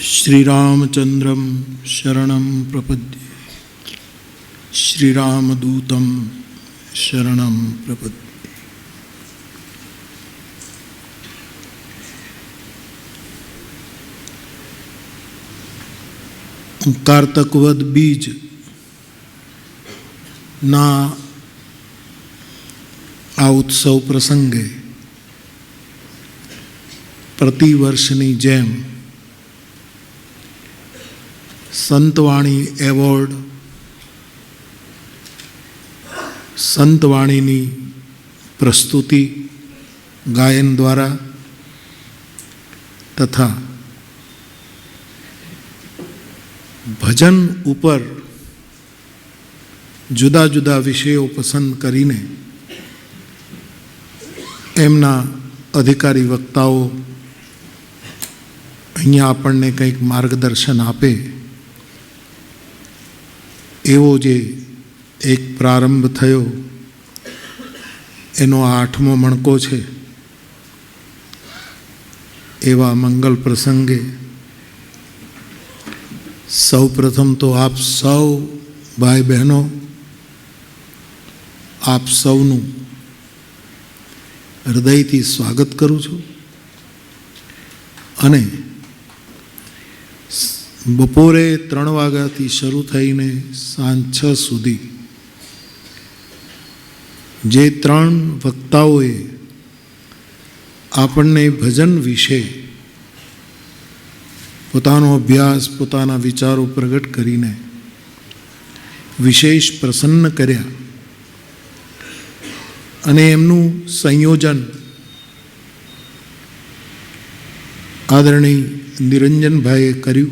श्रीरामचंद्रं शरणं प्रपद्ये श्रीरामदूतं शरणं प्रपद्ये। कार्तकवद बीज ना आ उत्सव प्रसंगे प्रतिवर्षनी जेम संतवाणी एवॉर्ड संतवाणी प्रस्तुति गायन द्वारा तथा भजन ऊपर जुदा जुदा विषयों पसंद करीने एमना अधिकारी वक्ताओ अहींया आपणने कंईक मार्गदर्शन आपे एवो जे एक प्रारंभ थयो एनो 8मो मणको छे। एवा मंगल प्रसंगे सौ प्रथम तो आप सौ भाई बहनों आप सौनु हृदयथी स्वागत करूँ छूं अने बपोरे 3 वाग्याथी शरू थईने सांज 6 सुधी जे 3 वक्ताओए आपणने भजन विषे पोतानो अभ्यास पोताना विचारों प्रगट करीने विशेष प्रसन्न कर्या अने एमनु संयोजन आदरणीय निरंजन भाई कर्यु।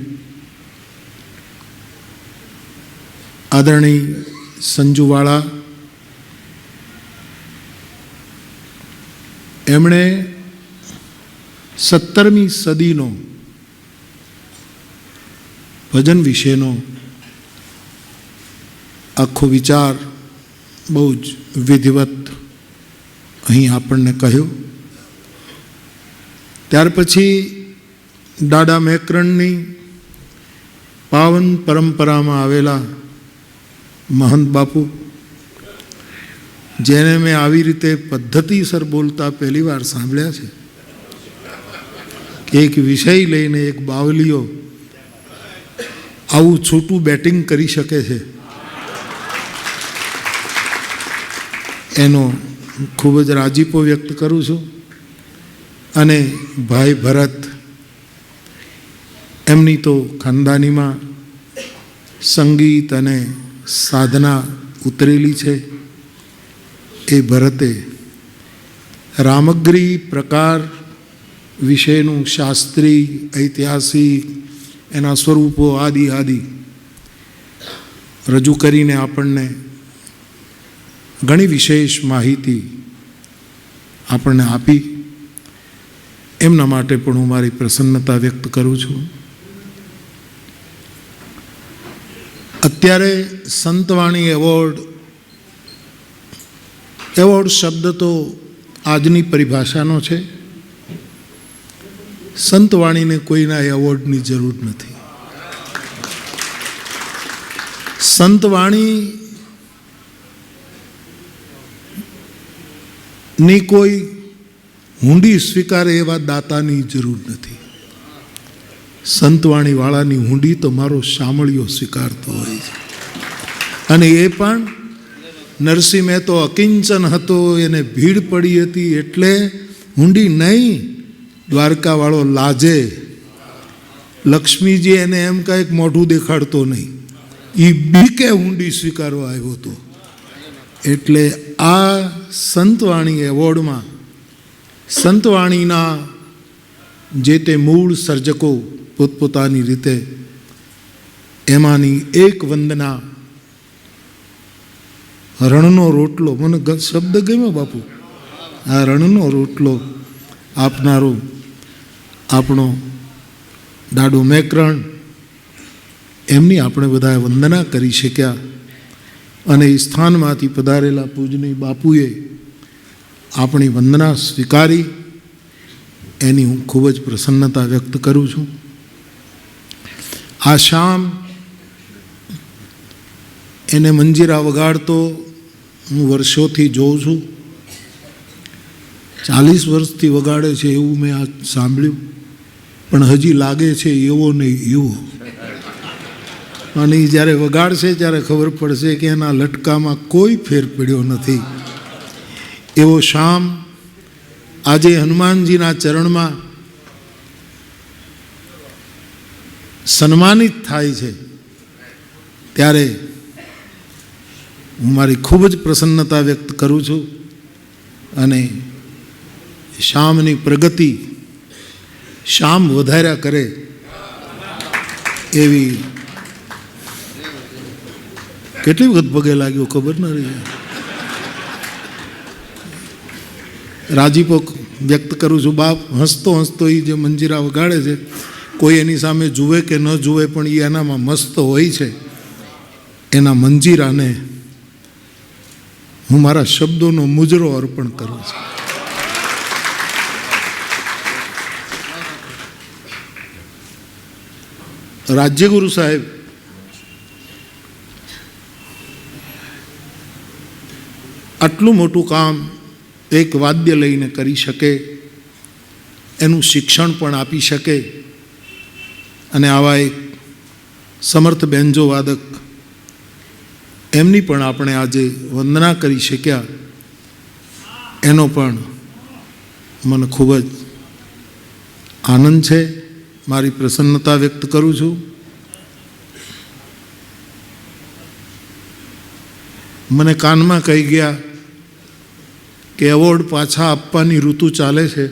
आदरणीय संजुवाड़ा एमणे 17મી सदीनो भजन विषयनो आखो विचार बहुज विधिवत अहीं आपणने कह्यो। त्यार पछी दादा मेकरणनी पावन परंपरा में आवेला महंत बापू जेने मैं आवी रीते पद्धतिसर बोलता पहली बार सांभळ्या छे कि एक विषय लईने एक बावलीओ आवुं छूटू बेटिंग करी शके छे एनो खूब ज राजीपो व्यक्त करूँ छूं। अने भाई भरत एमनी तो खानदानी में संगीत अने साधना उतरेली छे। ए भरते रामग्री प्रकार विषयनु शास्त्री ऐतिहासिक एना स्वरूपों आदि आदि रजू करीने आपणने घणी विशेष माहिती आपणने आपी एमना माटे पण हूँ मारी प्रसन्नता व्यक्त करूँ छूं। अत्यारे संतवाणी एवॉर्ड शब्द तो आजनी परिभाषानो छे। संतवाणी ने कोईना एवॉर्डनी जरूर नथी। संतवाणी नी कोई हुंडी स्वीकारे एवा दातानी जरूर नथी। संतवाणी वाळानी हुंडी तो मारो शामळियो स्वीकारतो होय छे। अने ए पण नरसिंह मेहतो अकिंचन हतो एने भीड़ पड़ी हती एटले हुंडी नहीं द्वारका वाळो लाजे लक्ष्मीजी एने एम कांईक मोढुं देखाड़तो नहीं ई बीके हुंडी स्वीकारवा आव्यो तो। एटले आ संतवाणी एवॉर्ड में संतवाणीना जे ते मूळ सर्जको पोतपोतानी रीते एमानी एक वंदना रणनो रोटलो मने शब्द गम्यो बापू आ रणनो रोटलो आपनारो आपणो दाडो मेकरण एमनी आपणे बधाए वंदना करी शक्या। अने स्थान में पधारेला पूजनीय बापूए अपनी वंदना स्वीकारी एनी हूँ खूब ज प्रसन्नता व्यक्त करूँ छूँ। આ શ્યામ એને મંજીરા વગાડતો હું વર્ષોથી જોઉં છું. 40 વર્ષથી વગાડે છે એવું મેં આ સાંભળ્યું, પણ હજી લાગે છે એવો નહીં એવો. અને જ્યારે વગાડશે ત્યારે ખબર પડશે કે એના લટકામાં કોઈ ફેર પડ્યો નથી. એવો શ્યામ આજે હનુમાનજીના ચરણમાં સન્માનિત થાય છે, ત્યારે હું મારી ખૂબ જ પ્રસન્નતા વ્યક્ત કરું છું. અને શ્યામની પ્રગતિ શ્યામ વધાર્યા કરે એવી. કેટલી વખત પગે લાગ્યો ખબર ન રહી. રાજીપો વ્યક્ત કરું છું. બાપ હસતો હસતો એ જે મંજીરા વગાડે છે, કોઈ એની સામે જુએ કે ન જુએ, પણ એ એનામાં મસ્ત હોય છે. એના મંજીરાને હું મારા શબ્દોનો મુજરો અર્પણ કરું છું. રાજ્યગુરુ સાહેબ આટલું મોટું કામ એક વાદ્ય લઈને કરી શકે, એનું શિક્ષણ પણ આપી શકે, અને આવા એક સમર્થ બેન્જો વાદક એમની પણ આપણે આજે વંદના કરી શક્યા, એનો પણ મને ખૂબ જ આનંદ છે. મારી પ્રસન્નતા વ્યક્ત કરું છું. મને કાનમાં કહી ગયા કે એવોર્ડ પાછા આપવાની ઋતુ ચાલે છે,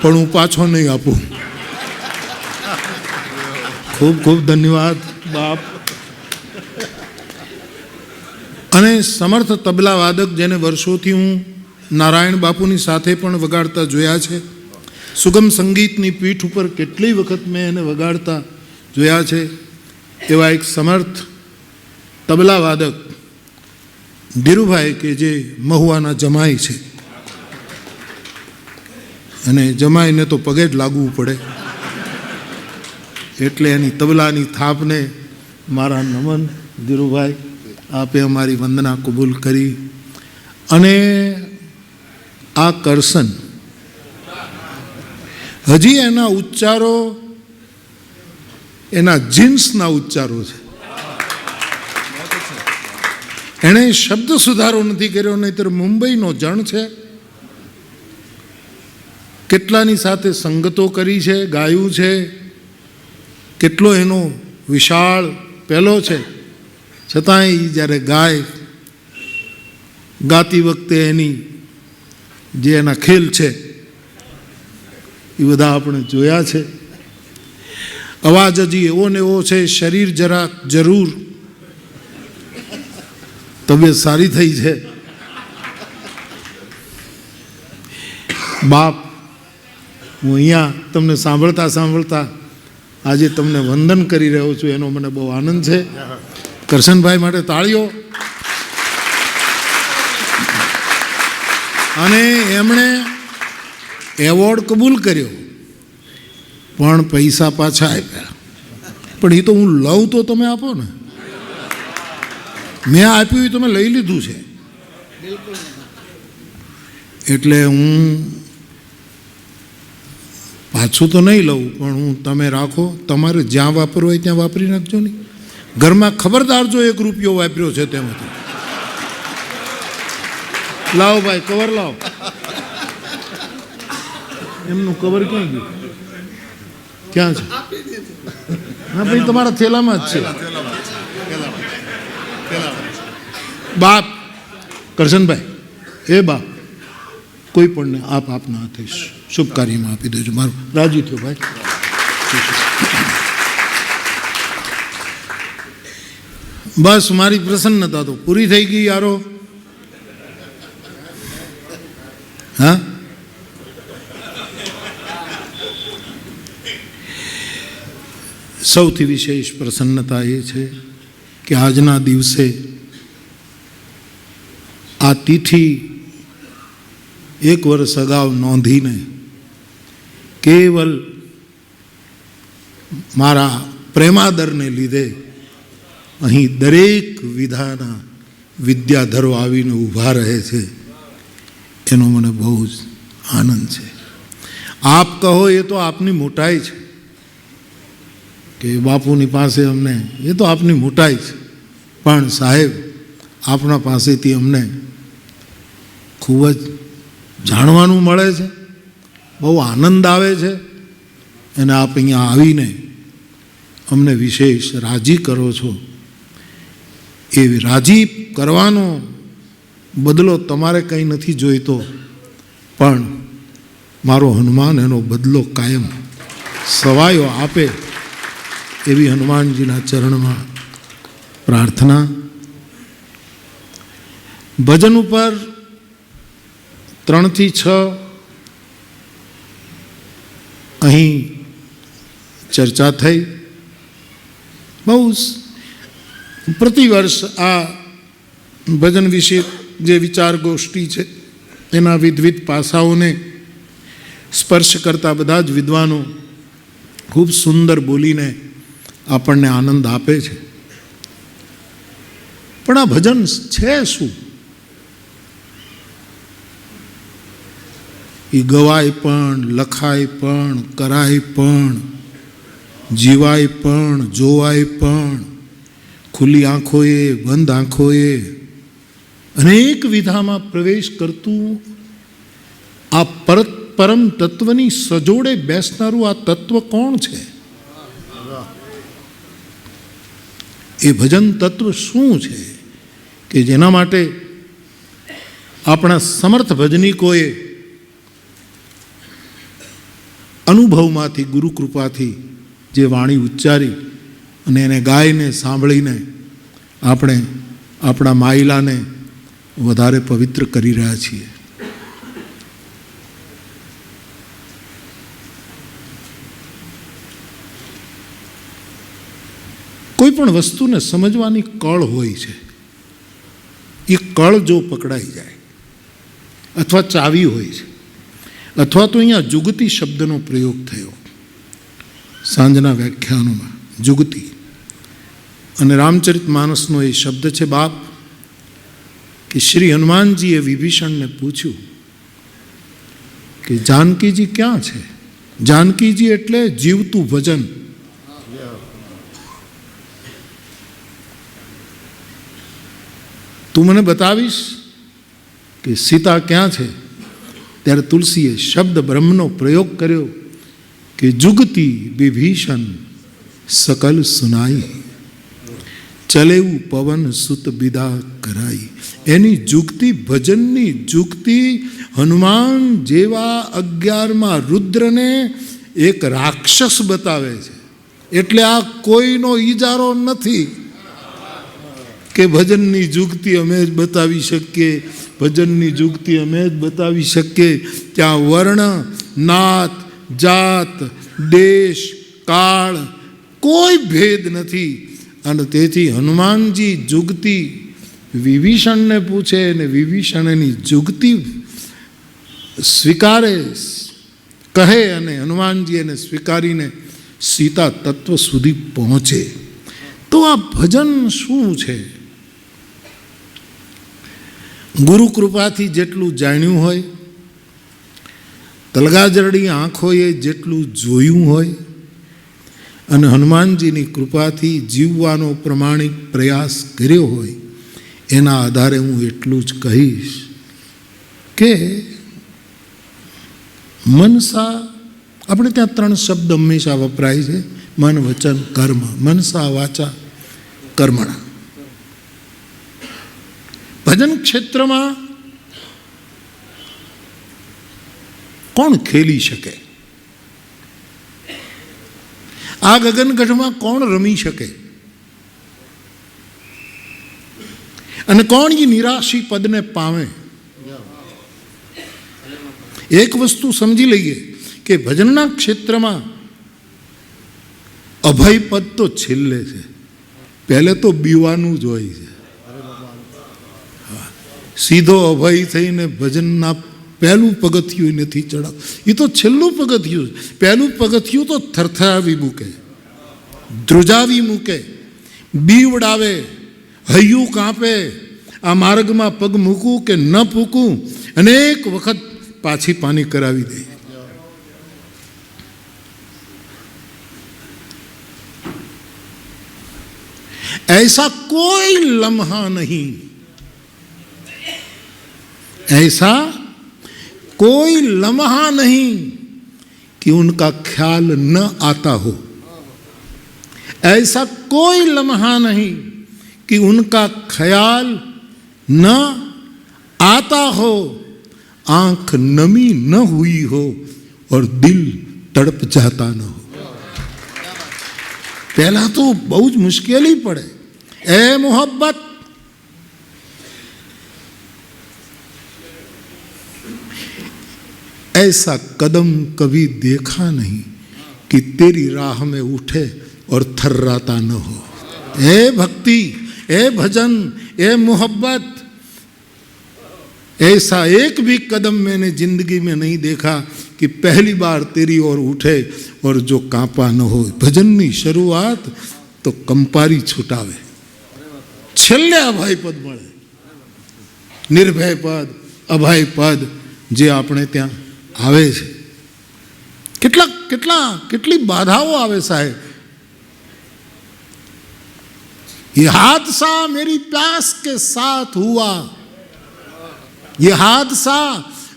પણ હું પાછો નહીં આપું. ખૂબ ખૂબ ધન્યવાદ બાપ. અને સમર્થ તબલા વાદક જેને વર્ષોથી હું નારાયણ બાપુની સાથે પણ વગાડતા જોયા છે, સુગમ સંગીતની પીઠ ઉપર કેટલી વખત મેં એને વગાડતા જોયા છે, એવા એક સમર્થ તબલા વાદક ધીરુભાઈ કે જે મહુવાના જમાઈ છે, અને જમાઈને તો પગે જ લાગવું પડે, એટલે એની તબલાની થાપને મારા નમન. ધીરુભાઈ, આપે અમારી વંદના કબૂલ કરી. અને આ કરસન હજી એના ઉચ્ચારો એના જીન્સના ઉચ્ચારો છે. એણે શબ્દ સુધારો નથી કર્યો, નહીંતર મુંબઈનો જણ છે. કેટલાની સાથે સંગતો કરી છે, ગાયું છે, કેટલો એનો વિશાળ પહેલો છે. છતાંય જ્યારે ગાય, ગાતી વખતે એની જે એના ખેલ છે એ બધા આપણે જોયા છે. અવાજ હજી એવો ને એવો છે, શરીર જરાક જરૂર તબિયત સારી થઈ છે. બાપ, હું અહીંયા તમને સાંભળતા સાંભળતા આજે તમને વંદન કરી રહ્યો છું, એનો મને બહુ આનંદ છે. કરશનભાઈ માટે તાળીઓ. અને એમણે એવોર્ડ કબૂલ કર્યો, પણ પૈસા પાછા આપ્યા. પણ એ તો હું લઉં તો તમે આપો ને. મેં આપ્યું એ તમે લઈ લીધું છે, એટલે હું પાછું તો નહીં લઉં, પણ હું તમે રાખો. તમારે જ્યાં વાપરવું હોય ત્યાં વાપરી નાખજો. નહીં ઘરમાં ખબરદાર જો 1 રૂપિયો વાપર્યો છે તેમાંથી. લાવો ભાઈ, કવર લાવો. એમનું કવર ક્યાં ગયું? ક્યાં છે? હા ભાઈ, તમારા થેલામાં જ છે. બાપ કરશનભાઈ, એ બાપ, કોઈ પણને આપના હાથે શુભ કાર્યમાં આપી દેજો. મારું રાજી થયો ભાઈ. બસ મારી પ્રસન્નતા તો પૂરી થઈ ગઈ યારો. હા, સૌથી વિશેષ પ્રસન્નતા એ છે કે આજના દિવસે આ તિથિ 1 વર્ષ અગાઉ નોંધીને કેવલ મારા પ્રેમાદરને લીધે અહીં દરેક વિધાના વિદ્યાધરો આવીને ઊભા રહે છે, એનો મને બહુ જ આનંદ છે. આપ કહો એ તો આપની મોટાઈ છે કે બાપુની પાસે અમને, એ તો આપની મોટાઈ છે, પણ સાહેબ આપણા પાસેથી અમને ખૂબ જ જાણવાનું મળે છે, બહુ આનંદ આવે છે, અને આપ અહીંયા આવીને અમને વિશેષ રાજી કરો છો. એ રાજી કરવાનો બદલો તમારે કંઈ નથી જોઈતો, પણ મારો હનુમાન એનો બદલો કાયમ સવાયો આપે એવી હનુમાનજીના ચરણમાં પ્રાર્થના. ભજન ઉપર 3 થી 6 અહીં ચર્ચા થઈ. બહુ પ્રતિવર્ષ આ ભજન વિશે જે વિચાર ગોષ્ઠી છે એના વિવિધ પાસાઓને સ્પર્શ કરતા બધા જ વિદ્વાનો ખૂબ સુંદર બોલીને આપણને આનંદ આપે છે. પણ આ ભજન છે શું? એ ગવાય પણ, લખાય પણ, કરાય પણ, જીવાય પણ, જોવાય પણ, ખુલ્લી આંખોએ, બંધ આંખોએ અનેક વિધામાં પ્રવેશ કરતું આ પરમ તત્વની સજોડે બેસનારું આ તત્વ કોણ છે? એ ભજન તત્વ શું છે કે જેના માટે આપણા સમર્થ ભજનીકોએ અનુભવમાંથી, ગુરુ કૃપાથી જે વાણી ઉચ્ચારી અને એને ગાઈને સાંભળીને આપણે આપણા માયલાને વધારે પવિત્ર કરી રહ્યા છીએ. કોઈ પણ વસ્તુને સમજવાની કળ હોય છે. એ કળ જો પકડાઈ જાય, અથવા ચાવી હોય છે, અથવા તો અહીંયા જુગતી શબ્દનો પ્રયોગ થયો સાંજના વ્યાખ્યાનોમાં, જુગતી. અને રામચરિત માનસનો એ શબ્દ છે બાપ, કે શ્રી હનુમાનજીએ વિભીષણને પૂછ્યું કે જાનકીજી ક્યાં છે? જાનકીજી એટલે જીવતું ભજન. તું મને બતાવીશ કે સીતા ક્યાં છે? ત્યારે તુલસીએ શબ્દ બ્રહ્મનો પ્રયોગ કર્યો કે જુગતી વિભીષણ સકલ સુનાઈ, ચલેવું પવન સુત વિદા કરાઈ. એની જુગતી, ભજનની જુગતી હનુમાન જેવા 11મા રુદ્રને એક રાક્ષસ બતાવે છે. એટલે આ કોઈનો ઈજારો નથી કે ભજનની જુગતી અમે જ બતાવી શકીએ, ભજનની જુગતી અમે જ બતાવી શકીએ. ત્યાં વર્ણ, નાત, જાત, દેશ, કાળ કોઈ ભેદ નથી. અને તેથી હનુમાનજી જુગતી વિભીષણને પૂછે અને વિભીષણની જુગતી સ્વીકારે, કહે, અને હનુમાનજી એને સ્વીકારીને સીતા તત્વ સુધી પહોંચે. તો આ ભજન શું છે? ગુરુ કૃપાથી જેટલું જાણ્યું હોય, તલગાજરડી આંખોએ જેટલું જોયું હોય, અને હનુમાનજીની કૃપાથી જીવવાનો પ્રમાણિક પ્રયાસ કર્યો હોય, એના આધારે હું એટલું જ કહીશ કે મનસા, આપણે ત્યાં 3 શબ્દ હંમેશા વપરાય છે, મન, વચન, કર્મ. મનસા વાચા કર્મણા. ભજન ક્ષેત્રમાં કોણ ખેલી શકે? આ ગગનગઢમાં કોણ રમી શકે? અને કોણ એ નિરાશી પદને પામે? એક વસ્તુ સમજી લઈએ કે ભજનના ક્ષેત્રમાં અભય પદ તો છેલ્લે છે, પહેલે તો બીવાનું જ હોય છે. સીધો અભય થઈને ભજનના પહેલું પગથિયું નથી ચડાવ, એ તો છેલ્લું પગથિયું. પહેલું પગથિયું તો થરથરાવી મૂકે. ધ્રુજાવી મૂકે, બીવડાવે, હૈયું કાંપે, આ માર્ગમાં પગ મૂકું કે ન પૂકું, અનેક વખત પાછી પાની કરાવી દે. ऐसा कोई लम्हा नहीं, ऐसा कोई लम्हा नहीं कि उनका ख्याल न आता हो, ऐसा कोई लम्हा नहीं कि उनका ख्याल न आता हो, आंख नमी न हुई हो और दिल तड़प जाता न हो. पहला तो बहुत मुश्किल ही पड़े. ए मोहब्बत, ऐसा कदम कभी देखा नहीं कि तेरी राह में उठे और थर्राता न हो. ए भक्ति, ए भजन, ए मोहब्बत, ऐसा एक भी कदम मैंने जिंदगी में नहीं देखा कि पहली बार तेरी ओर उठे और जो कांपा न हो. भजननी શરૂઆત તો કંપારી છૂટાવે, છેલ્લે અભય પદ મળે. નિર્ભય પદ, અભય પદ જે આપણે ત્યાં આવે છે. કેટલી બાધાઓ આવે સાહેબ. ये हादसा मेरी प्यास के साथ हुआ, ये हादसा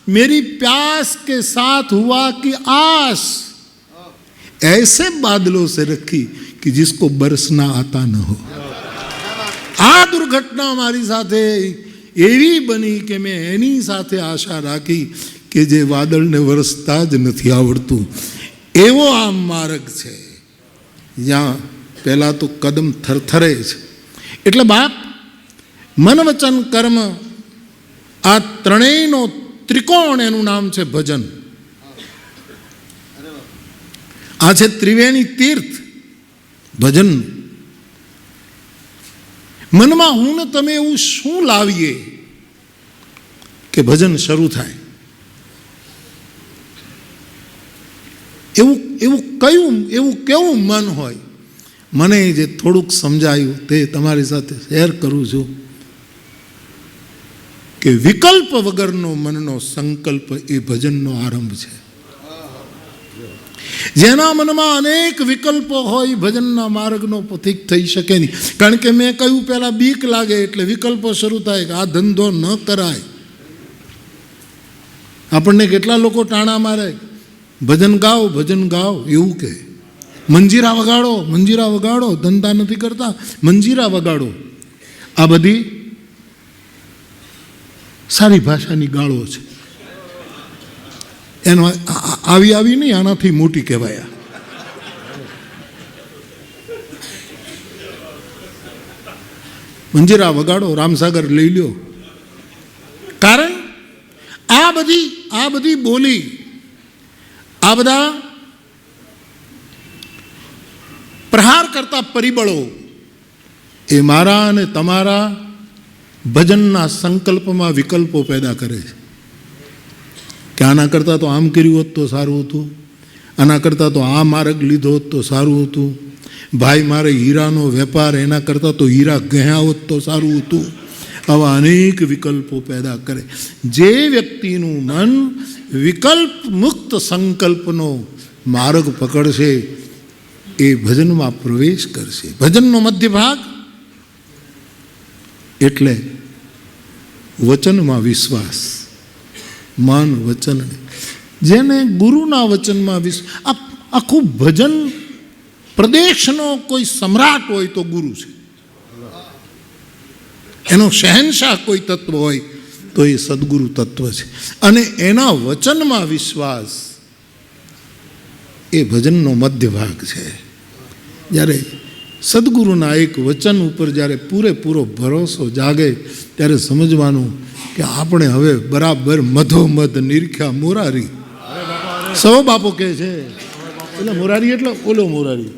मेरी प्यास के साथ हुआ कि आस ऐसे बादलों से रखी कि जिसको बरसना आता न हो. આ દુર્ઘટના મારી સાથે એવી બની કે મેં એની સાથે આશા રાખી કે જે વાદળને વરસતા જ નથી આવડતું. એવો આ માર્ગ છે જ્યાં પહેલાં તો કદમ થરથરે છે. એટલે બાપ, મન વચન કર્મ, આ ત્રણેયનો ત્રિકોણ, એનું નામ છે ભજન. આ છે ત્રિવેણી તીર્થ ભજન. મનમાં હું ને તમે એવું શું લાવીએ કે ભજન શરૂ થાય? એવું કેવું મન હોય? મને જે થોડુંક સમજાયું તે તમારી સાથે શેર કરું છું કે વિકલ્પ વગરનો મનનો સંકલ્પ એ ભજનનો આરંભ છે. જેના મનમાં અનેક વિકલ્પો હોય ભજનના માર્ગનો પથિક થઈ શકે નહીં. કારણ કે મેં કહ્યું પહેલાં બીક લાગે એટલે વિકલ્પો શરૂ થાય કે આ ધંધો ન કરાય. આપણને કેટલા લોકો ટાણા મારે, ભજન ગાઓ, ભજન ગાઓ એવું કહે. મંજીરા વગાડો, મંજીરા વગાડો, ધંધા નથી કરતા, મંજીરા વગાડો. આ બધી સારી ભાષાની ગાળો છે. એનો આવી નહીં, આનાથી મોટી કહેવાય. મંજીરા વગાડો, રામસાગર લઈ લ્યો. કારણ આ બધી બોલી, આ બધા પ્રહાર કરતા પરિબળો એ મારા અને તમારા ભજનના સંકલ્પમાં વિકલ્પો પેદા કરે છે કે આના કરતાં તો આમ કર્યું હોત તો સારું હતું, આના કરતાં તો આ માર્ગ લીધો હોત તો સારું હતું, ભાઈ મારે હીરાનો વેપાર, એના કરતાં તો હીરા ગયા હોત તો સારું હતું. આવા અનેક વિકલ્પો પેદા કરે. જે વ્યક્તિનું મન વિકલ્પ મુક્ત સંકલ્પનો માર્ગ પકડશે એ ભજનમાં પ્રવેશ કરશે. ભજનનો મધ્ય ભાગ એટલે વચનમાં વિશ્વાસ. મન વચન, જેને ગુરુના વચનમાં વિશ્વાસ. આખું ભજન પ્રદેશનો કોઈ સમ્રાટ હોય તો ગુરુ છે, એનો શહેનશાહ કોઈ તત્વ હોય તો એ સદગુરુ તત્વ છે. અને એના વચનમાં વિશ્વાસ એ ભજનનો મધ્ય ભાગ છે. જ્યારે સદગુરુના એક વચન ઉપર જ્યારે પૂરેપૂરો ભરોસો જાગે ત્યારે સમજવાનું કે આપણે હવે બરાબર મધોમધ નિરખ્યા મોરારી. સૌ બાપો કહે છે એટલે મોરારી એટલે ઓલો મોરારી.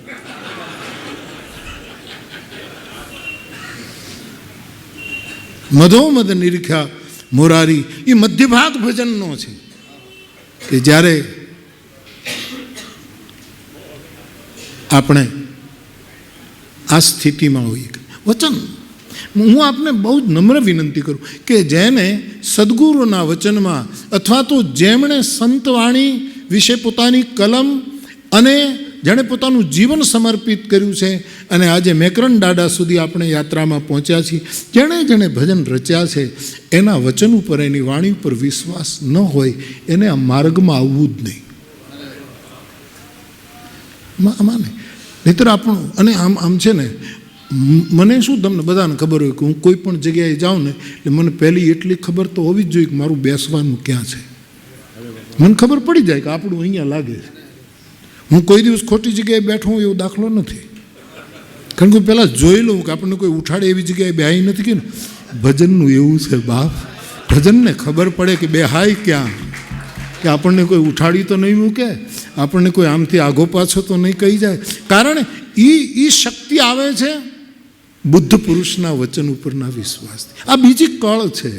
મધોમધ નિરખ્યા મોરારી એ મધ્ય ભાગ ભજનનો છે કે જ્યારે આપણે આ સ્થિતિમાં હોઈએ. વચન, હું આપને બહુ જ નમ્ર વિનંતી કરું કે જેને સદગુરુના વચનમાં અથવા તો જેમણે સંતવાણી વિશે પોતાની કલમ અને જેણે પોતાનું જીવન સમર્પિત કર્યું છે અને આજે મેકરન દાદા સુધી આપણે યાત્રામાં પહોંચ્યા છીએ, જેણે જેણે ભજન રચ્યા છે, એના વચન ઉપર, એની વાણી ઉપર વિશ્વાસ ન હોય એને આ માર્ગમાં આવવું જ નહીં. માને નહીતર આપણું અને આમ છે ને, મને શું, તમને બધાને ખબર હોય કે હું કોઈ પણ જગ્યાએ જાઉં ને એટલે મને પહેલી એટલી ખબર તો હોવી જ જોઈએ કે મારું બેસવાનું ક્યાં છે. મને ખબર પડી જાય કે આપણું અહીંયા લાગે છે. હું કોઈ દિવસ ખોટી જગ્યાએ બેઠો હું એવો દાખલો નથી, કારણ કે પહેલાં જોઈ લઉં કે આપણને કોઈ ઉઠાડે એવી જગ્યાએ બેહાઈ નથી. કે ભજનનું એવું છે બાપ, ભજનને ખબર પડે કે બેહાય ક્યાં, કે આપણને કોઈ ઉઠાડી તો નહીં મૂકે, આપણને કોઈ આમથી આગો પાછો તો નહીં કહી જાય. કારણ એ શક્તિ આવે છે બુદ્ધ પુરુષના વચન ઉપરના વિશ્વાસથી. આ બીજી કળ છે,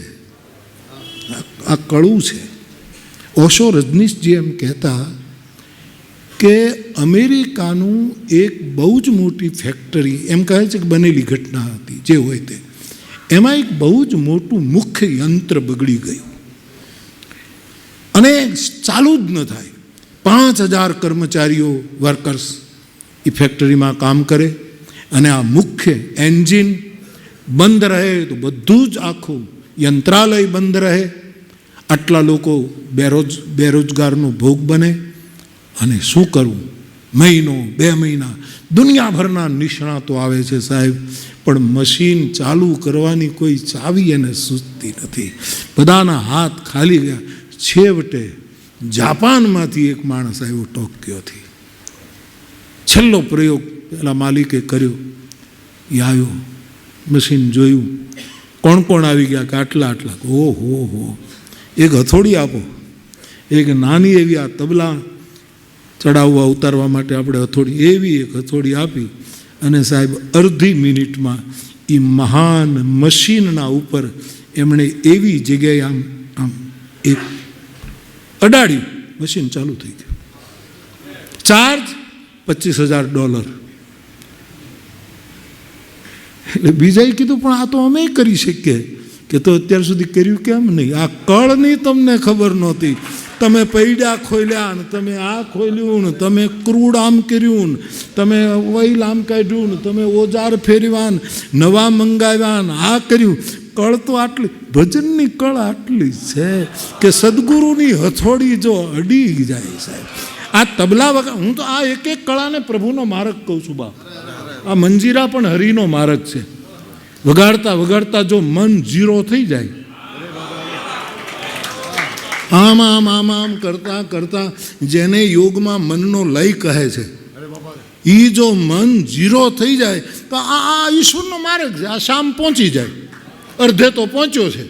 આ કળું છે. ઓશો રજનીશજી એમ કહેતા કે અમેરિકાનું એક બહુ જ મોટી ફેક્ટરી, એમ કહે છે કે બનેલી ઘટના હતી, જે હોય તે, એમાં એક બહુ જ મોટું મુખ્ય યંત્ર બગડી ગયું અને ચાલુ જ ન થાય. 5000 કર્મચારીઓ, વર્કર્સ એ ફેક્ટરીમાં કામ કરે અને આ મુખ્ય એન્જિન બંધ રહે તો બધું જ આખું યંત્રાલય બંધ રહે. આટલા લોકો બેરોજગારનો ભોગ બને. અને શું કરવું? મહિનો 2 મહિના દુનિયાભરના નિષ્ણાતો આવે છે સાહેબ, પણ મશીન ચાલુ કરવાની કોઈ ચાવી એને સૂચતી નથી. બધાના હાથ ખાલી ગયા. છેવટે જાપાનમાંથી એક માણસ આવ્યો, ટોક્યોથી. છેલ્લો પ્રયોગ પેલા માલિકે કર્યો. એ આવ્યો, મશીન જોયું, કોણ કોણ આવી ગયા કે આટલા. ઓહો, એક હથોડી આપો. એક નાની એવી આ તબલા ચડાવવા ઉતારવા માટે આપણે હથોડી, એવી એક હથોડી આપી અને સાહેબ અડધી મિનિટમાં એ મહાન મશીનના ઉપર એમણે એવી જગ્યાએ આમ એક અડાડ્યું, મશીન ચાલુ થઈ ગયું. ચાર્જ $25,000. એટલે બીજાએ કીધું પણ આ તો અમે કરી શકીએ. કે તો અત્યાર સુધી કર્યું કેમ નહીં? આ કળની તમને ખબર નહોતી. તમે પૈડા ખોલ્યા ને તમે આ ખોલ્યું ને તમે ક્રૂડ આમ કર્યું ને તમે વહીલ આમ કાઢ્યું ને તમે ઓજાર ફેરવ્યા ને નવા મંગાવ્યા ને આ કર્યું. કળ તો આટલી, ભજનની કળ આટલી છે કે સદગુરુની હથોડી જો અડી જાય સાહેબ. આ તબલા વગર, હું તો આ એક એક કળાને પ્રભુનો માર્ગ કહું છું બાપ. આ મંજીરા પણ હરિનો માર્ગ છે. વગાડતા વગાડતા જો મન ઝીરો થઈ જાય, આમ આમ આમ આમ કરતા કરતા, જેને યોગમાં મનનો લય કહે છે, એ જો મન ઝીરો થઈ જાય તો આ ઈશ્વરનો માર્ગ છે. આ શામ પહોંચી જાય, અર્ધે તો પહોંચ્યો છે.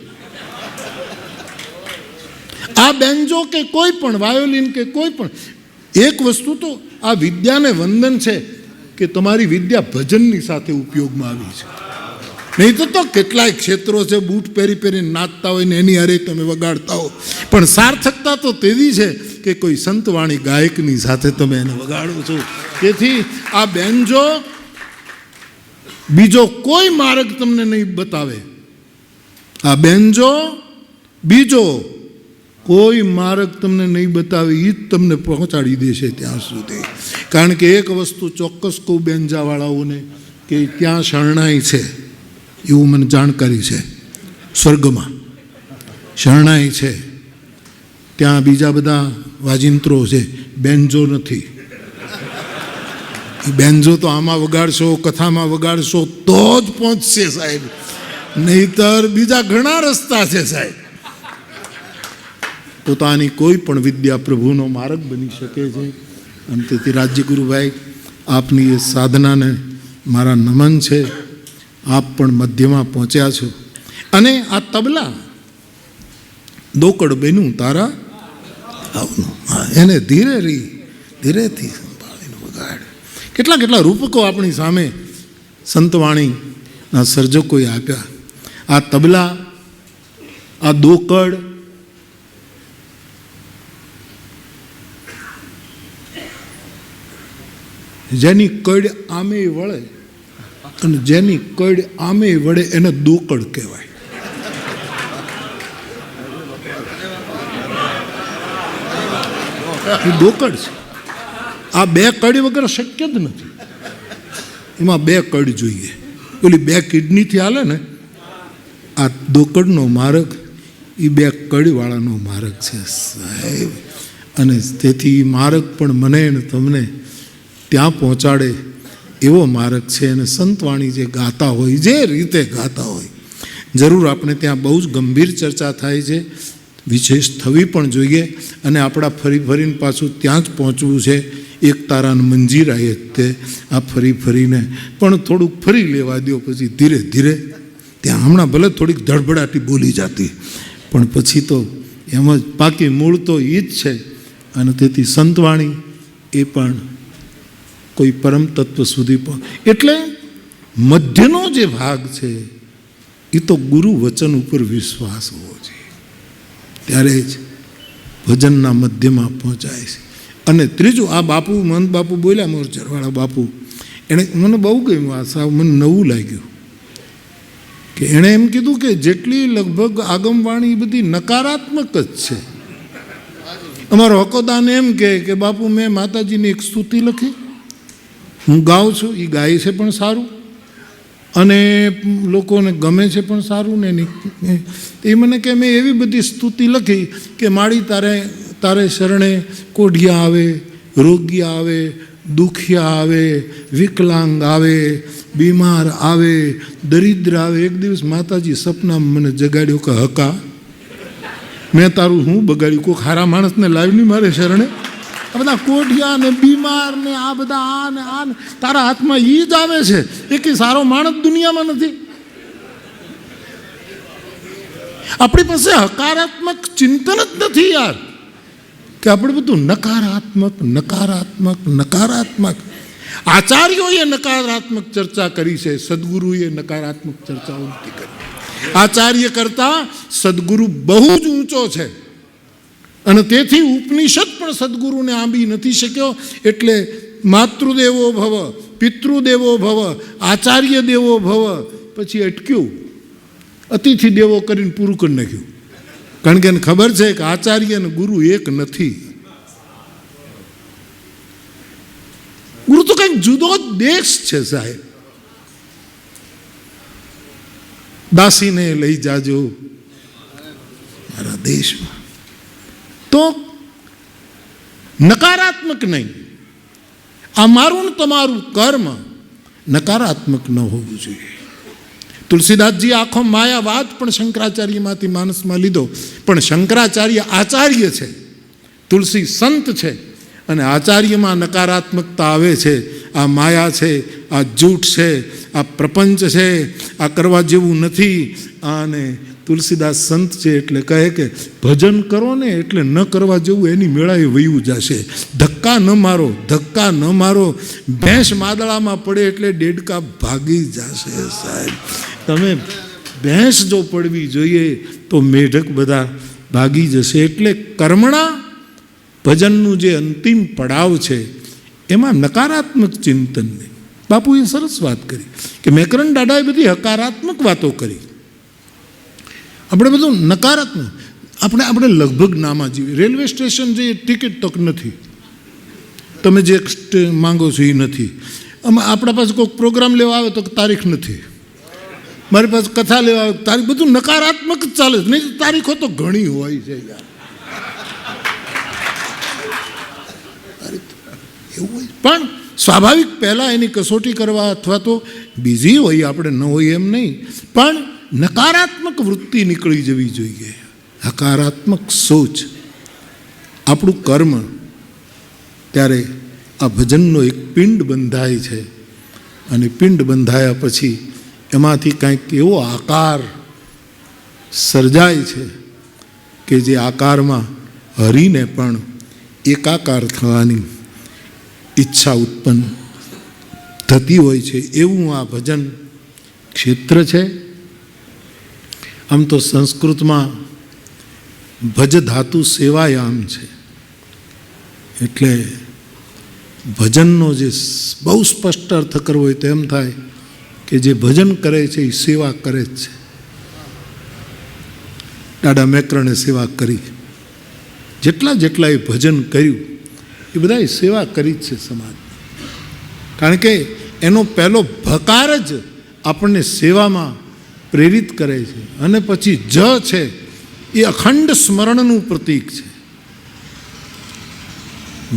આ બેન્જો કે કોઈ પણ વાયોલિન કે કોઈ પણ એક વસ્તુ તો આ વિદ્યાને વંદન છે કે તમારી વિદ્યા ભજનની સાથે ઉપયોગમાં આવી છે. નહીં તો કેટલાય ક્ષેત્રો છે, બૂટ પહેરી પહેરીને નાચતા હોય ને એની હારે તમે વગાડતા હો, પણ સાર્થકતા તો તેવી છે કે કોઈ સંતવાણી ગાયકની સાથે તમે એને વગાડો છો. તેથી આ બેન્જો બીજો કોઈ માર્ગ તમને નહીં બતાવે. આ બેન્જો બીજો કોઈ માર્ગ તમને નહીં બતાવે, એ જ તમને પહોંચાડી દેશે ત્યાં સુધી. કારણ કે એક વસ્તુ ચોક્કસ કહું બેન્જાવાળાઓને કે ત્યાં શરણાઈ છે, એવું મને જાણકારી છે. સ્વર્ગમાં શરણાઈ છે, ત્યાં બીજા બધા વાજિંત્રો છે, બેન્જો નથી. બેન્જો તો આમાં વગાડશો, કથામાં વગાડશો તો જ પહોંચશે સાહેબ, નહીતર બીજા ઘણા રસ્તા છે સાહેબ. પોતાની કોઈ પણ વિદ્યા પ્રભુનો માર્ગ બની શકે છે. અને તેથી રાજ્યગુરુભાઈ, આપની એ સાધનાને મારા નમન છે. આપ પણ મધ્યમાં પહોંચ્યા છો. અને આ તબલા દોકડ બન્યું તારા આવનું, એને ધીરેથી સંભાળીને વગાડ. કેટલા કેટલા રૂપકો આપણી સામે સંતવાણીના સર્જકોએ આપ્યા. આ તબલા, આ દોકડ, જેની કડ આમે વળે અને જેની કડ આમે વડે એને દોકડ કહેવાય. એ દોકડ છે. આ બે કડી વગર શક્ય જ નથી. એમાં બે કડ જોઈએ. ઓલી બે કિડનીથી હાલે ને, આ દોકડનો માર્ગ એ બે કડીવાળાનો માર્ગ છે સાહેબ. અને તેથી માર્ગ પણ મને ને તમને ત્યાં પહોંચાડે એવો માર્ગ છે. અને સંતવાણી જે ગાતા હોય, જે રીતે ગાતા હોય, જરૂર આપણે ત્યાં બહુ જ ગંભીર ચર્ચા થાય છે, વિશેષ થવી પણ જોઈએ. અને આપણા ફરી ફરીને પાછું ત્યાં જ પહોંચવું છે. એક તારાને મંજીરાએ તે આ ફરી ફરીને પણ થોડુંક ફરી લેવા દો, પછી ધીરે ધીરે ત્યાં હમણાં ભલે થોડીક ધડબડાટી બોલી જતી, પણ પછી તો એમ જ પાકી મૂળ તો એ જ છે. અને તેથી સંતવાણી એ પણ કોઈ પરમ તત્વ સુધી એટલે મધ્યનો જે ભાગ છે એ તો ગુરુ વચન ઉપર વિશ્વાસ હોવો જોઈએ, ત્યારે જ ભજનના મધ્યમાં પહોંચાય છે. અને ત્રીજું, આ બાપુ મંત બાપુ બોલ્યા, મોરચરવાળા બાપુ, એણે મને બહુ ગમ્યું. આ સાવ મને નવું લાગ્યું કે એણે એમ કીધું કે જેટલી લગભગ આગમવાણી એ બધી નકારાત્મક જ છે. અમારો હકોદાન એમ કે બાપુ મેં માતાજીની એક સ્તુતિ લખી, હું ગાઉં છું, એ ગાય છે પણ સારું, અને લોકોને ગમે છે પણ સારું ને. એ મને કે મેં એવી બધી સ્તુતિ લખી કે માળી તારે શરણે કોઢિયા આવે, રોગિયા આવે, દુખિયા આવે, વિકલાંગ આવે, બીમાર આવે, દરિદ્ર આવે. એક દિવસ માતાજી સપનામાં મને જગાડ્યો કે હકા મેં તારું હું બગાડ્યું? કોઈ ખારા માણસને લાવ્યું નહીં મારે શરણે? આ બધા કોઢિયા ને બીમાર ને આ બધા આ ને તારા હાથમાં ઈ જ આવે છે. એ કે સારો માણસ દુનિયામાં નથી. આપણી પાસે હકારાત્મક ચિંતન જ નથી યાર, કે આપણે બધું નકારાત્મક નકારાત્મક નકારાત્મક. આચાર્યોએ નકારાત્મક ચર્ચા કરી છે, સદગુરુએ નકારાત્મક ચર્ચાઓ નથી કરી. આચાર્ય કરતા સદગુરુ બહુ જ ઊંચો છે, અને તેથી ઉપનિષદ પણ સદગુરુને આંબી નથી શક્યો. એટલે માતૃદેવો ભવ, પિતૃદેવો ભવ, આચાર્ય દેવો ભવ, પછી અટક્યું, અતિથિ દેવો કરીને પૂરું કરી નાખ્યું. કારણ કે એને ખબર છે કે આચાર્ય અને ગુરુ એક નથી. ગુરુ તો કંઈક જુદો જ દેશ છે સાહેબ. દાસીને લઈ જાજો મારા દેશમાં. તો નકારાત્મક નહીં. આ મારું ને તમારું કર્મ નકારાત્મક ન હોવું જોઈએ. તુલસીદાસજી આખો માયાવાદ પણ શંકરાચાર્યમાંથી માનસમાં લીધો, પણ શંકરાચાર્ય આચાર્ય છે, તુલસી સંત છે, અને આચાર્યમાં નકારાત્મકતા આવે છે. આ માયા છે, આ જૂઠ છે, આ પ્રપંચ છે, આ કરવા જેવું નથી. અને તુલસીદાસ સંત છે એટલે કહે કે ભજન કરો ને એટલે ન કરવા જેવું એની મેળાએ વયું જશે. ધક્કા ન મારો, ધક્કા ન મારો. ભેંસ માદળામાં પડે એટલે ડેડકા ભાગી જશે સાહેબ. તમે ભેંસ જો પડવી જોઈએ તો મેઢક બધા ભાગી જશે. એટલે કર્મણા ભજનનું જે અંતિમ પડાવ છે એમાં નકારાત્મક ચિંતન નહીં. બાપુએ સરસ વાત કરી કે મેકરન દાદાએ બધી હકારાત્મક વાતો કરી. આપણે બધું નકારાત્મક. આપણે લગભગ નામાં જીવીએ. રેલવે સ્ટેશન જઈએ, ટિકિટ તક નથી, તમે જે માંગો છો એ નથી. આપણા પાસે કોઈ પ્રોગ્રામ લેવા આવે તો તારીખ નથી, મારી પાસે કથા લેવા આવે તારીખ, બધું નકારાત્મક જ ચાલે છે. નહીં તારીખો તો ઘણી હોય છે યાર, એવું હોય. પણ સ્વાભાવિક પહેલાં એની કસોટી કરવા, અથવા તો બીજી હોય, આપણે ન હોય એમ નહીં, પણ નકારાત્મક વૃત્તિ નીકળી જવી જોઈએ. હકારાત્મક સોચ આપણું કર્મ. ત્યારે આ ભજનનો એક પિંડ બંધાય છે, અને પિંડ બંધાયા પછી એમાંથી કંઈક એવો આકાર સર્જાય છે કે જે આકારમાં હરીને પણ એકાકાર થવાની ઈચ્છા ઉત્પન્ન થતી હોય છે. એવું આ ભજન ક્ષેત્ર છે. આમ તો સંસ્કૃતમાં ભજ ધાતુ સેવાયામ છે. એટલે ભજનનો જે બહુ સ્પષ્ટ અર્થ કરવો હોય તો એમ થાય કે જે ભજન કરે છે એ સેવા કરે જ છે. દાદા મેકરણે સેવા કરી, જેટલા એ ભજન કર્યું એ બધાએ સેવા કરી જ છે સમાજ. કારણ કે એનો પહેલો ભકાર જ આપણને સેવામાં પ્રેરિત કરે છે. અને પછી જ છે એ અખંડ સ્મરણનું પ્રતીક છે.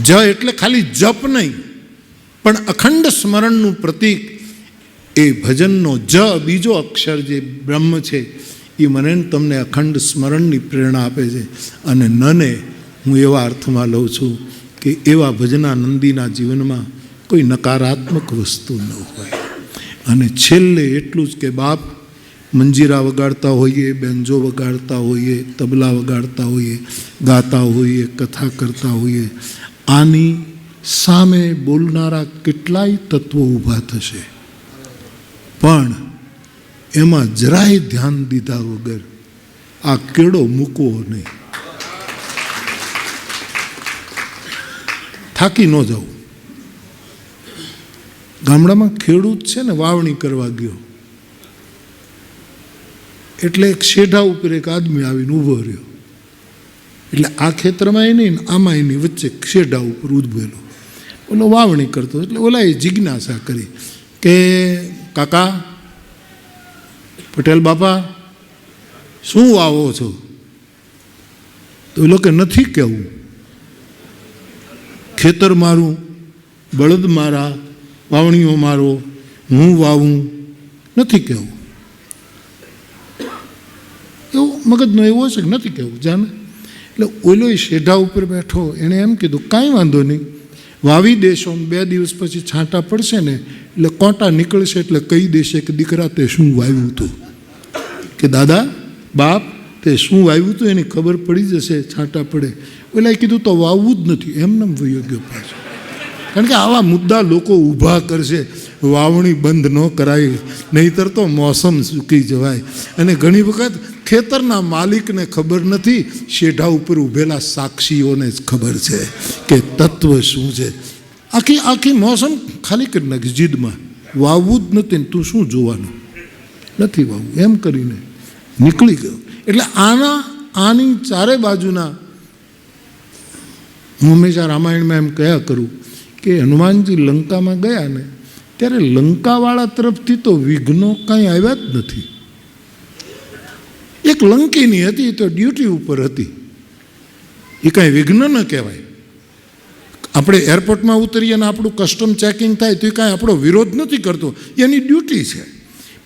જ એટલે ખાલી જપ નહીં, પણ અખંડ સ્મરણનું પ્રતીક એ ભજનનો જ બીજો અક્ષર જે બ્રહ્મ છે એ મને તમને અખંડ સ્મરણની પ્રેરણા આપે છે. અને નને હું એવા અર્થમાં લઉં છું કે એવા ભજનાનંદીના જીવનમાં કોઈ નકારાત્મક વસ્તુ ન હોય. અને છેલ્લે એટલું જ કે બાપ, મંજીરા વગાડતા હોઈએ, બેન્જો વગાડતા હોઈએ, તબલા વગાડતા હોઈએ, ગાતા હોઈએ, કથા કરતા હોઈએ, આની સામે બોલનારા કેટલાય તત્વો ઊભા થશે, પણ એમાં જરાય ધ્યાન દીધા વગર આ કેળો મૂકવો નહીં. થાકી ન જવું. ગામડામાં ખેડૂત છે ને, વાવણી કરવા ગયો એટલે એક શેઢા ઉપર એક આદમી આવીને ઊભો રહ્યો. એટલે આ ખેતરમાં નહીં ને આમાં એની વચ્ચે શેઢા ઉપર ઊભેલો, ઓલો વાવણી કરતો. એટલે ઓલા એ જિજ્ઞાસા કરી કે કાકા, પટેલ બાપા, શું વાવો છો? તો એ લોકો નથી કહેવું, ખેતર મારું, બળદ મારા, વાવણીઓ મારો, હું વાવું, નથી કહેવું. એવું મગજનો એવો છે કે નથી કહેવું, જાણે. એટલે ઓલો શેઢા ઉપર બેઠો, એણે એમ કીધું કાંઈ વાંધો નહીં, વાવી દેશો, 2 દિવસ પછી છાંટા પડશે ને એટલે કોંટા નીકળશે, એટલે કહી દેશે કે દીકરા તે શું વાવ્યું હતું, કે દાદા બાપ તે શું વાવ્યું હતું એની ખબર પડી જશે છાંટા પડે. ઓલાએ કીધું તો વાવવું જ નથી, એમને વયો ગયો પાછો. કારણ કે આવા મુદ્દા લોકો ઊભા કરશે, વાવણી બંધ ન કરાય, નહીંતર તો મોસમ સૂકી જવાય. અને ઘણી વખત ખેતરના માલિકને ખબર નથી, શેઢા ઉપર ઊભેલા સાક્ષીઓને જ ખબર છે કે તત્વ શું છે. આખી મોસમ ખાલી કરી નાખી જીદમાં, વાવવું જ નથી ને તું શું જોવાનું, નથી વાવવું, એમ કરીને નીકળી ગયો. એટલે આની ચારે બાજુના, હું હંમેશા રામાયણમાં એમ કહ્યા કરું કે હનુમાનજી લંકામાં ગયા ને ત્યારે લંકાવાળા તરફથી તો વિઘ્નો કાંઈ આવ્યા જ નથી. એક લંકીની હતી તો ડ્યુટી ઉપર હતી, એ કાંઈ વિઘ્ન ન કહેવાય. આપણે એરપોર્ટમાં ઉતરીએ અને આપણું કસ્ટમ ચેકિંગ થાય તો એ કાંઈ આપણો વિરોધ નથી કરતો, એની ડ્યુટી છે.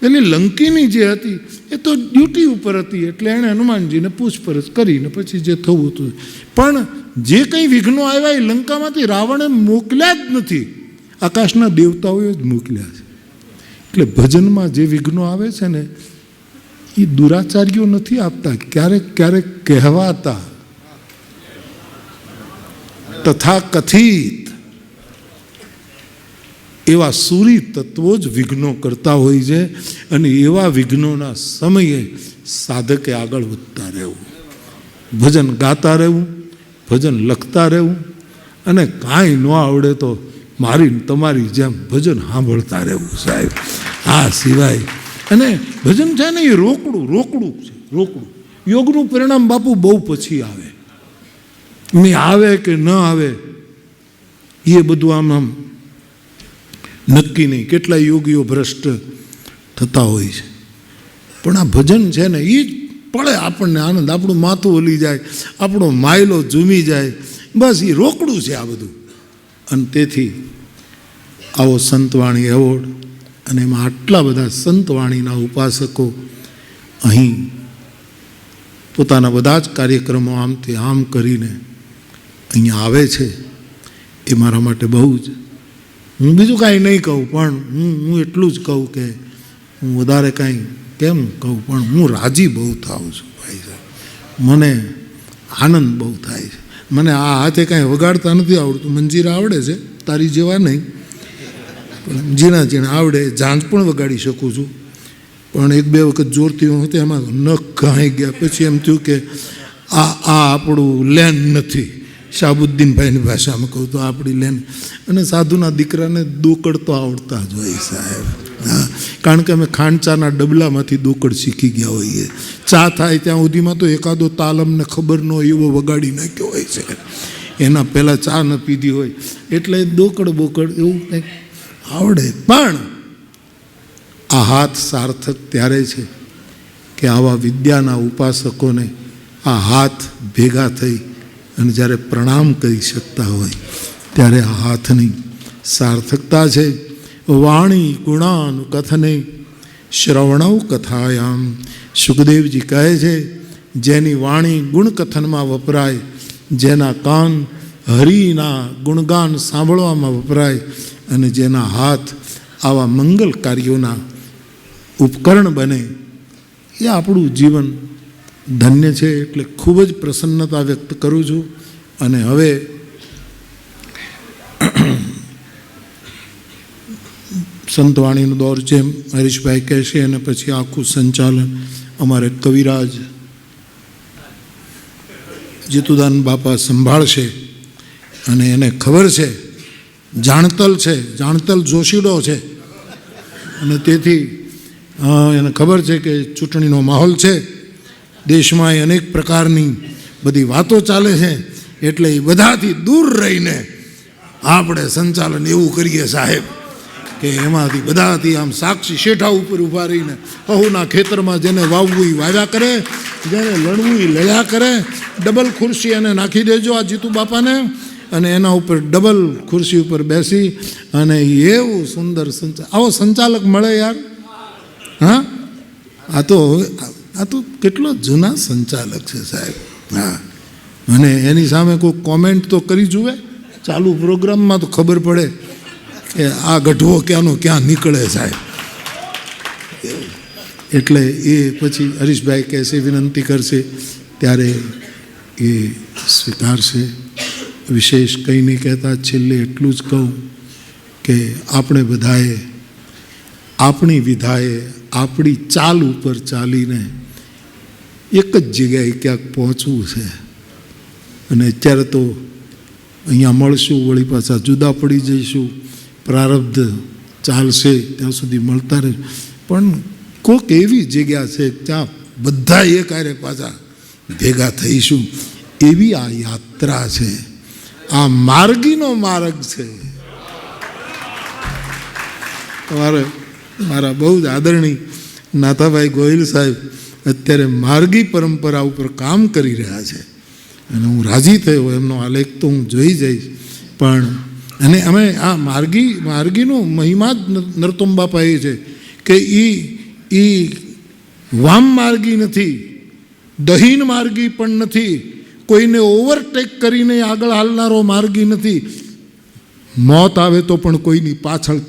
પેલી લંકીની જે હતી એ તો ડ્યુટી ઉપર હતી, એટલે એણે હનુમાનજીને પૂછપરછ કરીને પછી જે થવું હતું. પણ જે કંઈ વિઘ્નો આવ્યા એ લંકામાંથી રાવણે મોકલ્યા જ નથી, આકાશના દેવતાઓએ જ મોકલ્યા છે. એટલે ભજનમાં જે વિઘ્નો આવે છે ને એ દુરાચાર્યો નથી આપતા, ક્યારેક ક્યારેક કહેવાતા તથા કથિત એવા સૂરી તત્વો જ વિઘ્નો કરતા હોય છે. અને એવા વિઘ્નોના સમયે સાધકે આગળ વધતા રહેવું, ભજન ગાતા રહેવું, ભજન લખતા રહેવું, અને કાંઈ ન આવડે તો મારી તમારી જેમ ભજન સાંભળતા રહેવું સાહેબ. આ સિવાય અને ભજન છે ને એ રોકડું છે, રોકડું. યોગનું પરિણામ બાપુ બહુ પછી આવે, નહીં આવે કે ન આવે એ બધું આમ નક્કી નહીં. કેટલા યોગીઓ ભ્રષ્ટ થતા હોય છે, પણ આ ભજન છે ને એ જ પડે આપણને આનંદ, આપણું માથું હલી જાય, આપણો માયલો ઝૂમી જાય, બસ એ રોકડું છે આ બધું. અને તેથી આવો સંતવાણી એવોર્ડ, અને એમાં આટલા બધા સંતવાણીના ઉપાસકો અહીં પોતાના બધા જ કાર્યક્રમો આમથી આમ કરીને અહીંયા આવે છે, એ મારા માટે બહુ જ, હું બીજું કાંઈ નહીં કહું, પણ હું એટલું જ કહું કે હું વધારે કાંઈ કેમ કહું, પણ હું રાજી બહુ થાઉં છું ભાઈ સાહેબ. મને આનંદ બહુ થાય છે. મને આ હાથે કાંઈ વગાડતા નથી આવડતું, મંજીરા આવડે છે તારી જેવા નહીં, પણ ઝીણા આવડે, ઝાંઝ પણ વગાડી શકું છું. પણ 1-2 વખત જોરથી હું હતી, એમાં નખ ઘાઈ ગયા. પછી એમ થયું કે આ આપણું લેન નથી, શાહબુદ્દીનભાઈની ભાષામાં કહું તો આપણી લેન. અને સાધુના દીકરાને દોકડ તો આવડતા જ હોય સાહેબ. હા, કારણ કે અમે ખાંડ ચાના ડબલામાંથી દોકડ શીખી ગયા હોઈએ. ચા થાય ત્યાં સુધીમાં તો એકાદો તાલ અમને ખબર ન હોય એવો વગાડી નાખ્યો હોય છે. એના પહેલાં ચા ન પીધી હોય એટલે દોકડ બોકડ એવું કંઈક આવડે. પણ આ હાથ સાર્થક ત્યારે છે કે આવા વિદ્યાના ઉપાસકોને આ હાથ ભેગા થઈ અને જ્યારે પ્રણામ કરી શકતા હોય ત્યારે આ હાથની સાર્થકતા છે. વાણી ગુણાનું કથને શ્રવણવ કથાયામ. સુખદેવજી કહે છે જેની વાણી ગુણકથનમાં વપરાય, જેના કાન હરિના ગુણગાન સાંભળવામાં વપરાય અને જેના હાથ આવા મંગલ કાર્યોના ઉપકરણ બને, એ આપણું જીવન ધન્ય છે. એટલે ખૂબ જ પ્રસન્નતા વ્યક્ત કરું છું. અને હવે સંતવાણીનો દોર જેમ હરીશભાઈ કહેશે અને પછી આખું સંચાલન અમારે કવિરાજ જીતુદાન બાપા સંભાળશે. અને એને ખબર છે, જાણતલ છે, જાણતલ જોશીડો છે અને તેથી એને ખબર છે કે ચૂંટણીનો માહોલ છે, દેશમાં અનેક પ્રકારની બધી વાતો ચાલે છે. એટલે એ બધાથી દૂર રહીને આપણે સંચાલન એવું કરીએ સાહેબ કે એમાંથી બધાથી આમ સાક્ષી શેઠા ઉપર ઊભા રહીને હહુના ખેતરમાં જેને વાવવું એ વાવ્યા કરે, જેને લણવું એ લડ્યા કરે. ડબલ ખુરશી એને નાખી દેજો આ જીતુ બાપાને અને એના ઉપર ડબલ ખુરશી ઉપર બેસી અને એવું સુંદર આવો સંચાલક મળે યાર. હા, આ તો કેટલો જૂના સંચાલક છે સાહેબ. હા, અને એની સામે કોઈ કોમેન્ટ તો કરી જુએ ચાલુ પ્રોગ્રામમાં તો ખબર પડે કે આ ગઢવો ક્યાંનો ક્યાં નીકળે સાહેબ. એટલે એ પછી હરીશભાઈ કહેશે, વિનંતી કરશે ત્યારે એ સ્વીકારશે. વિશેષ કંઈ નહીં કહેતા, છેલ્લે એટલું જ કહું કે આપણે બધાએ આપણી વિધાએ આપણી ચાલ ઉપર ચાલીને એક જ જગ્યાએ ક્યાંક પહોંચવું છે. અને અત્યારે તો અહીંયા મળશું, વળી પાછા જુદા પડી જઈશું, પ્રારબ્ધ ચાલશે ત્યાં સુધી મળતા રહે. પણ કોઈક એવી જગ્યા છે ત્યાં બધા એક હારે પાછા ભેગા થઈશું, એવી આ યાત્રા છે. આ માર્ગીનો માર્ગ છે. મારા બહુ જ આદરણીય નાથાભાઈ ગોહિલ સાહેબ અત્યારે માર્ગી પરંપરા ઉપર કામ કરી રહ્યા છે અને હું રાજી થયો. એમનો આલેખ તો હું જોઈ જઈશ. પણ અને અમે આ માર્ગીનો મહિમા જ નરોત્તમ બાપા એ છે કે એ વામ માર્ગી નથી, દહીન માર્ગી પણ નથી, કોઈને ઓવરટેક કરીને આગળ હાલનારો માર્ગી નથી. મોત આવે તો પણ કોઈની પાછળ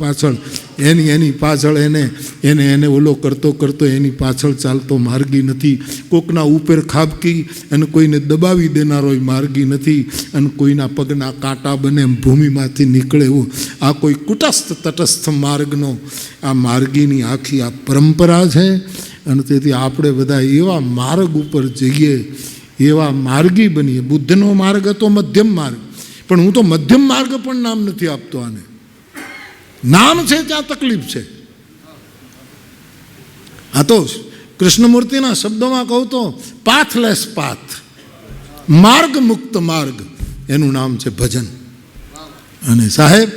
એની પાછળ એને ઓલો કરતો એની પાછળ ચાલતો માર્ગી નથી. કોકના ઉપર ખાબકી અને કોઈને દબાવી દેનારો માર્ગી નથી. અને કોઈના પગના કાંટા બને ભૂમિમાંથી નીકળે એવો આ કોઈ કુટસ્થ તટસ્થ માર્ગનો આ માર્ગીની આખી આ પરંપરા છે. અને તેથી આપણે બધા એવા માર્ગ ઉપર જઈએ, એવા માર્ગી બનીએ. બુદ્ધનો માર્ગ હતો મધ્યમ માર્ગ, પણ હું તો મધ્યમ માર્ગ પણ નામ નથી આપતો આને. નામ છે ત્યાં તકલીફ છે. આ તો કૃષ્ણમૂર્તિના શબ્દોમાં કહું તો પાથલેસ પાથ, માર્ગ મુક્ત માર્ગ, એનું નામ છે ભજન. અને સાહેબ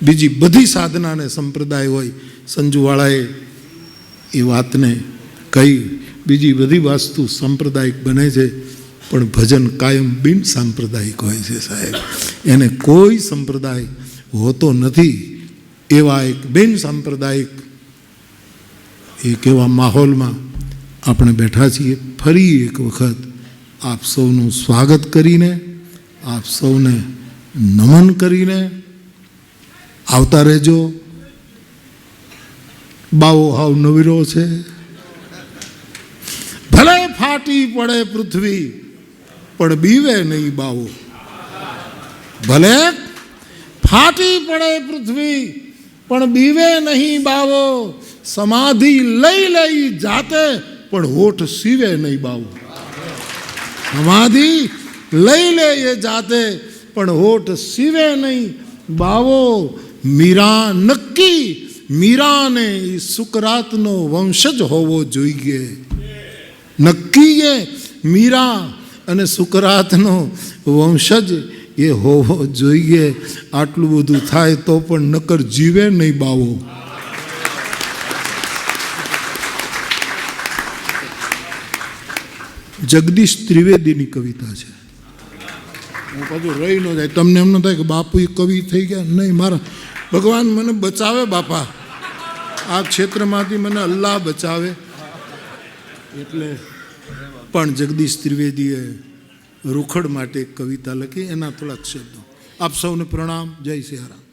બીજી બધી સાધનાને સંપ્રદાય હોય, સંજુવાળાએ એ વાતને કહી, બીજી બધી વસ્તુ સાંપ્રદાયિક બને છે પણ ભજન કાયમ બિન સાંપ્રદાયિક હોય છે સાહેબ. એને કોઈ સંપ્રદાય હોતો નથી. એવા એક બિન સાંપ્રદાયિક એક એવા માહોલમાં આપણે બેઠા છીએ. ફરી એક વખત આપ સૌનું સ્વાગત કરીને, આપ સૌને નમન કરીને આવતા રહેજો. બાવો હાવ નવીરો છે. ભલે ફાટી પડે પૃથ્વી પણ બીવે નહીં બાવો. ભલે ફાટી પડે પૃથ્વી પણ બીવે નહીં બાવો. સમાધિ લઈ જાતે પણ હોઠ સીવે નહીં બાવો. સમાધિ લઈ લે એ જાતે પણ હોઠ સીવે નહીં બાવો. મીરા નક્કી મીરાને એ સુકરાતનો વંશજ હોવો જોઈએ. નક્કી એ મીરા અને સુકરાતનો વંશજ એ હોવો જોઈએ. આટલું બધું થાય તો પણ નકર જીવે નહીં બાવો. જગદીશ ત્રિવેદીની કવિતા છે. હું પાછું રહી ન જાય, તમને એમ ન થાય કે બાપુ એ કવિ થઈ ગયા. નહીં, મારા ભગવાન મને બચાવે બાપા, આ ક્ષેત્રમાંથી મને અલ્લાહ બચાવે. એટલે પણ જગદીશ ત્રિવેદીએ રૂખડ માટે એક કવિતા લખી, એના થોડાક શબ્દો. આપ સૌને પ્રણામ. જય સિયારામ.